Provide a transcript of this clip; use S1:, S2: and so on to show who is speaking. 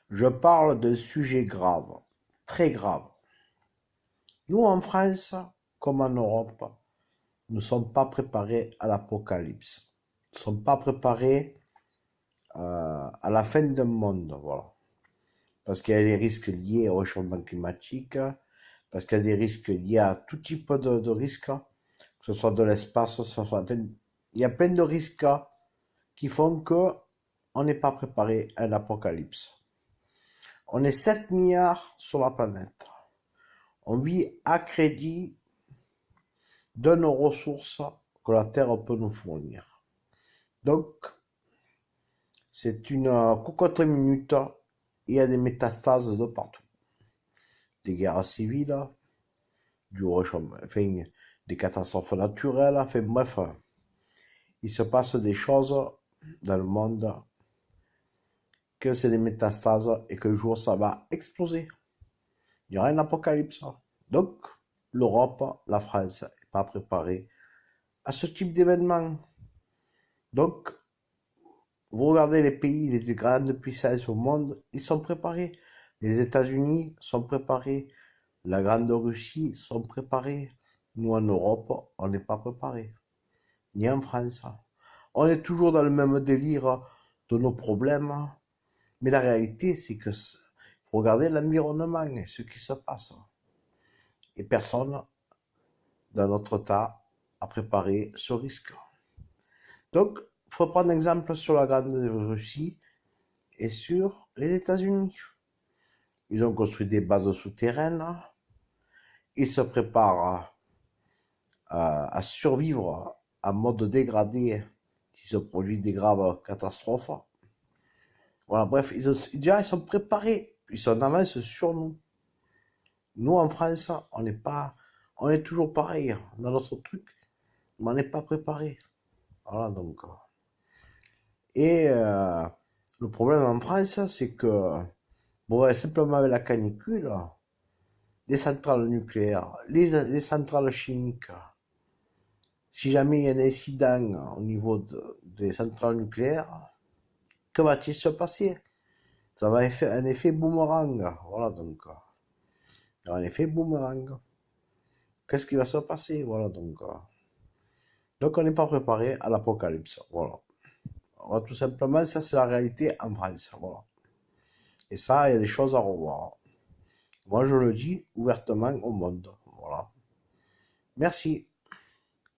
S1: Je parle d'un sujet grave, très grave. Nous, en France, comme en Europe, nous ne sommes pas préparés à l'apocalypse. Nous ne sommes pas préparés à la fin d'un monde, voilà. Parce qu'il y a des risques liés au changement climatique, parce qu'il y a des risques liés à tout type de risques, que ce soit de l'espace, enfin, il y a plein de risques qui font que on n'est pas préparé à l'apocalypse. On est 7 milliards sur la planète. On vit à crédit de nos ressources que la Terre peut nous fournir. Donc, c'est une cocotte minute. Il y a des métastases de partout. Des guerres civiles, enfin, des catastrophes naturelles, enfin bref, il se passe des choses dans le monde que c'est des métastases et que le jour ça va exploser. Il y aura un apocalypse. Donc, l'Europe, la France n'est pas préparée à ce type d'événement. Donc, vous regardez les pays, les grandes puissances au monde, ils sont préparés. Les États-Unis sont préparés. La grande Russie sont préparés. Nous, en Europe, on n'est pas préparés. Ni en France. On est toujours dans le même délire de nos problèmes. Mais la réalité, c'est que faut regarder l'environnement et ce qui se passe. Et personne, dans notre tas, a préparé ce risque. Donc, il faut prendre exemple sur la grande Russie et sur les États-Unis. Ils ont construit des bases souterraines. Ils se préparent à survivre en mode dégradé si se produit des graves catastrophes. Voilà, bref, déjà, ils sont préparés. Ils sont en avance sur nous. Nous, en France, on est toujours pareil dans notre truc, mais on n'est pas préparé. Voilà, donc. Et le problème en France, c'est que, bon, simplement avec la canicule, les centrales nucléaires, les centrales chimiques, si jamais il y a un incident au niveau des centrales nucléaires, que va-t-il se passer? Ça va faire un effet boomerang. Voilà, donc. Il y aura un effet boomerang. Qu'est-ce qui va se passer? Voilà, donc. Donc, on n'est pas préparé à l'apocalypse. Voilà. Voilà, tout simplement, ça, c'est la réalité en France. Voilà. Et ça, il y a des choses à revoir. Moi, je le dis ouvertement au monde. Voilà. Merci.